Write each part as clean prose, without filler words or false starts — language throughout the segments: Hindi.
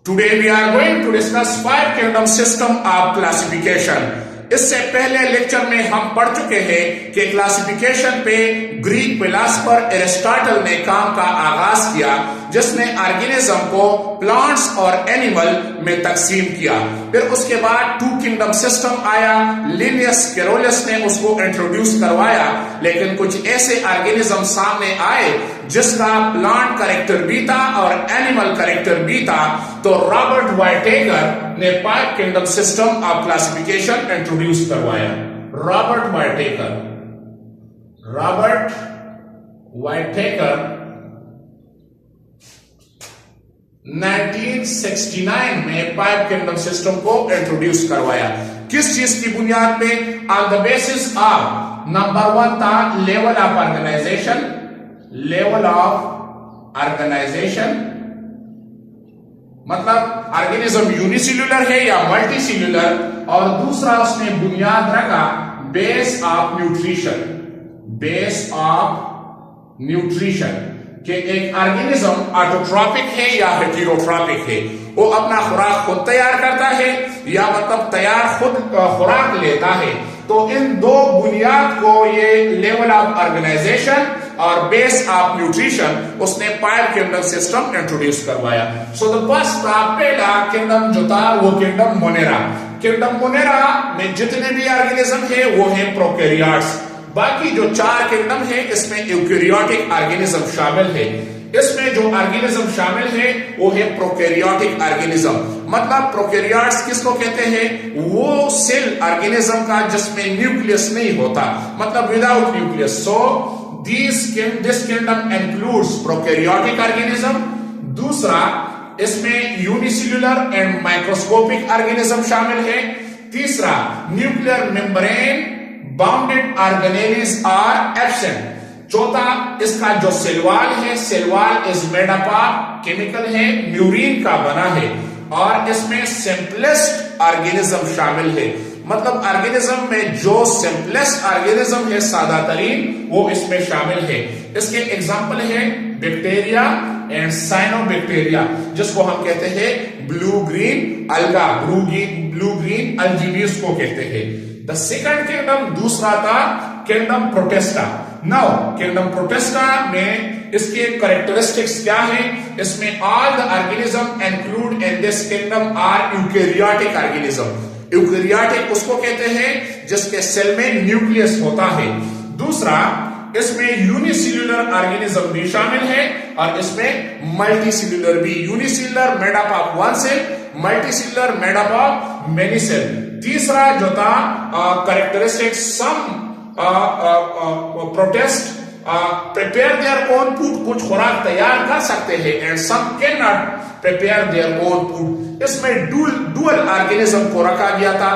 Today we are going to discuss five kingdom system of classification. इससे पहले लेक्चर में हम पढ़ चुके हैं कि क्लासिफिकेशन पे ग्रीक फिलॉसफर एरिस्टोटल ने काम का आगाज किया, जिसने ऑर्गेनिज्म को प्लांट्स और एनिमल में तकसीम किया। फिर उसके बाद टू किंगडम सिस्टम आया, लिनियस कैरोलस ने उसको इंट्रोड्यूस करवाया। लेकिन कुछ ऐसे ऑर्गेनिज्म सामने आए जिसका प्लांट कैरेक्टर भी था और एनिमल कैरेक्टर भी था, तो रॉबर्ट व्हाइटेकर ने five kingdom system of classification introduce करवाया। रॉबर्ट व्हाइटेकर 1969 में फाइव किंगडम सिस्टम को इंट्रोड्यूस करवाया। किस चीज की बुनियाद पे? On the basis of number 1 था लेवल ऑफ ऑर्गेनाइजेशन, मतलब ऑर्गेनिज्म यूनिसेल्युलर है या मल्टीसेल्युलर, और दूसरा उसने बुनियाद रखा बेस ऑफ न्यूट्रिशन कि एक ऑर्गेनिज्म ऑटोट्रॉपिक है या हेटेरोट्रॉपिक है, वो अपना खुराक खुद तैयार करता है या मतलब तैयार खुद खुराक लेता है। तो इन दो बुनियाद को, ये लेवल ऑफ ऑर्गेनाइजेशन और बेस ऑफ न्यूट्रिशन, उसने फाइव किंगडम सिस्टम इंट्रोड्यूस करवाया। सो द फर्स्ट पहला किंगडम जो था वो किंगडम मोनेरा। किंगडम मोनेरा में जितने भी ऑर्गेनिज्म है वो है प्रोकैरियोट्स। बाकी जो 4 किंगडम है इसमें यूकैरियोटिक ऑर्गेनिज्म शामिल है। इसमें जो ऑर्गेनिज्म शामिल है वो है प्रोकैरियोटिक ऑर्गेनिज्म। मतलब प्रोकैरियोट्स किसको कहते हैं? वो सेल ऑर्गेनिज्म का जिसमें न्यूक्लियस नहीं होता, मतलब without nucleus. So this kingdom includes prokaryotic organism. दूसरा, इसमें यूनिसेल्युलर एंड माइक्रोस्कोपिक ऑर्गेनिज्म शामिल है। तीसरा, nuclear membrane bounded organelles are absent. चौथा, इसका जो सेल वॉल है, cell wall is made up of chemical है, म्यूरिन का बना है, और इसमें सिंपलेस्ट ऑर्गेनिज्म शामिल है। मतलब ऑर्गेनिज्म में जो सिंपलेस्ट ऑर्गेनिज्म है, सादा तरीन, वो इसमें शामिल है। इसके एग्जाम्पल है बैक्टीरिया एंड साइनोबैक्टीरिया, जिसको हम कहते हैं blue green alga, blue green algae भी उसको कहते हैं। द सेकंड किंगडम दूसरा था kingdom protista. Now kingdom protista में इसके कैरेक्टरिस्टिक्स क्या है? इसमें all the organism include in this kingdom are eukaryotic organism. Eukaryotic उसको कहते हैं जिसके सेल में न्यूक्लियस होता है। दूसरा, इसमें यूनिसेल्युलर ऑर्गेनिज्म भी शामिल है और इसमें मल्टीसेल्युलर भी। Unicellular made up of 1 cell, multicellular made up of many cell. तीसरा जो था characteristics, some protist prepare their own food, कुछ खुराक तैयार कर सकते हैं, and some can not prepare their own food. इसमें डुअल ऑर्गेनिज्म को रखा गया था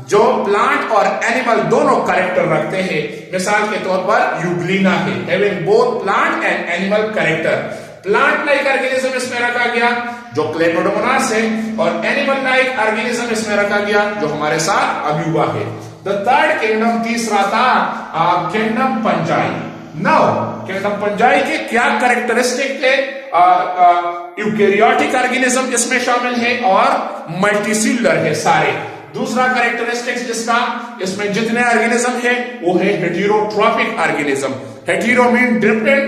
जो प्लांट और एनिमल दोनों कैरेक्टर रखते हैं। मिसाल के तौर पर यूग्लिना है, having both plant and animal character. Plant like organism इसमें रखा गया जो क्लेमाइडोमोनास है, और एनिमल लाइक ऑर्गेनिज्म इसमें रखा गया जो हमारे साथ अम्यूबा है। द थर्ड किंगडम तीसरा था किंगडम पंजाई। नाउ किंगडम पंजाई के क्या कैरेक्टरिस्टिक थे? यूकैरियोटिक ऑर्गेनिज्म इसमें शामिल है और मल्टीसेल्युलर है सारे। दूसरा कैरेक्टरिस्टिक्स जिसका, इसमें जितने ऑर्गेनिज्म है वो है heterotrophic organism. Hetero mean different,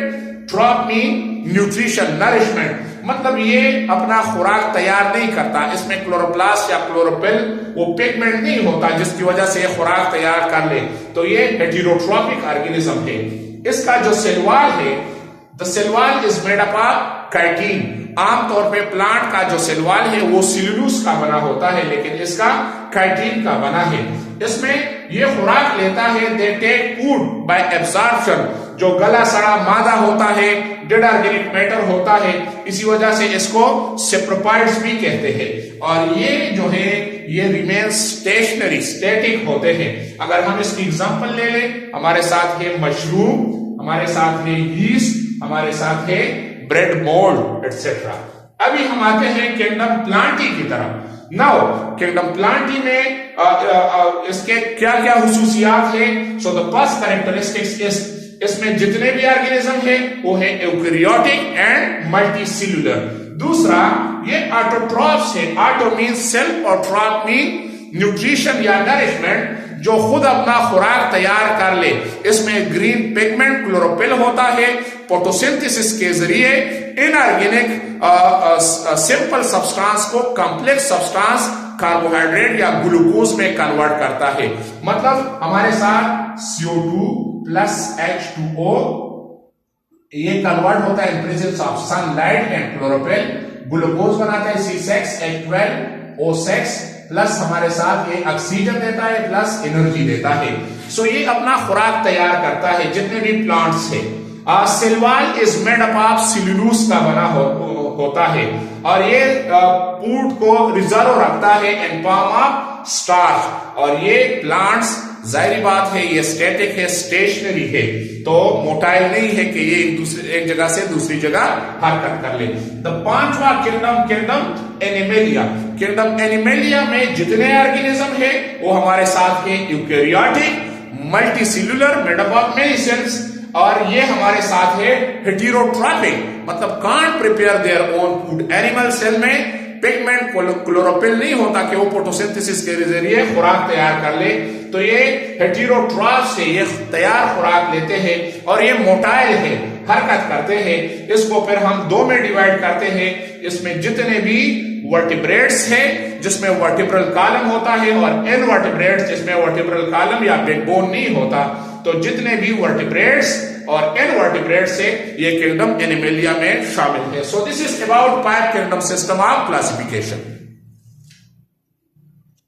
troph mean nutrition, nourishment, मतलब ये अपना खुराक तैयार नहीं करता। इसमें क्लोरोप्लास्ट या क्लोरोफिल वो पिगमेंट नहीं होता जिसकी वजह से खुराक तैयार कर ले, तो ये हेटेरोट्रॉपिक ऑर्गेनिज्म है। इसका जो सेल वॉल है, the cell wall is made up of chitin. आमतौर पे प्लांट का जो सेल वॉल है वो सेल्यूलोज का बना होता है, लेकिन इसका काइटिन का बना है। इसमें ये खुराक लेता है, they take food by absorption. जो गला सड़ा मादा होता है, डेड ऑर्गेनिक मैटर होता है, इसी वजह से इसको सेप्रोपाइड्स भी कहते हैं। और ये जो है ये रिमेन स्टेशनरी, स्टैटिक होते हैं। अगर हम इसकी एग्जांपल ले लें, हमारे साथ है मशरूम, हमारे साथ है यीस्ट, हमारे साथ है ब्रेड मोल्ड एटसेट्रा। अभी हम आते हैं किंगडम प्लांटी की तरफ। नाउ किंगडम प्लांटी में इसके क्या क्या हुसूसियात है? So the first characteristics is इसमें जितने भी ऑर्गेनिज्म है वो है यूकेरियोटिक एंड मल्टीसेल्यूलर। दूसरा ये ऑटोट्रॉफ्स है। ऑटो मीन सेल्फ और ट्रॉप मीन न्यूट्रिशन या नरिशमेंट, जो खुद अपना खुराक तैयार कर ले। इसमें ग्रीन पिगमेंट क्लोरोफिल होता है। फोटोसिंथेसिस के जरिए इनऑर्गेनिक सिंपल सब्सटेंस को कॉम्प्लेक्स सब्सटेंस कार्बोहाइड्रेट या ग्लूकोज में कन्वर्ट करता है। मतलब हमारे साथ CO2 प्लस H2O ये कन्वर्ट होता है in presence of sunlight and chlorophyll. Glucose बनाता है C6H12O6 प्लस हमारे साथ ये ऑक्सीजन देता है प्लस एनर्जी देता है। सो ये अपना खुराक तैयार करता है। जितने भी प्लांट्स है, cell wall is made up of cellulose का बना होता है और ये फूड को रिजर्व रखता है इन फॉर्म ऑफ स्टार्च। और ये प्लांट्स जाहिर बात है ये स्टैटिक है, स्टेशनरी है, तो मोटाइल नहीं है कि ये एक जगह से दूसरी जगह हरकत कर ले। तो पांचवा किंगडम एनिमेलिया। किंगडम एनिमेलिया में जितने ऑर्गेनिज्म है वो हमारे साथ है eukaryotic, multicellular, made up of many cells, और ये हमारे साथ है हेटेरोट्रॉपिक, मतलब can't prepare their own food. Animal cell में पिगमेंट क्लोरोफिल नहीं होता कि वो फोटोसिंथेसिस के जरिए खुराक तैयार कर ले। तो ये हेटेरोट्रॉफ से ये तैयार खुराक लेते हैं और ये मोटाइल है, हरकत करते हैं। इसको फिर हम दो में डिवाइड करते हैं। इसमें जितने भी वर्टिब्रेट्स है जिसमें वर्टिब्रल कॉलम होता है और इनवर्टिब्रेट्स जिसमें वर्टिब्रल कॉलम या बैकबोन नहीं होता। तो जितने भी वर्टिब्रेट्स और इनवर्टिब्रेट्स से ये किंगडम एनिमेलिया में शामिल है। So this is about 5 kingdom system of classification.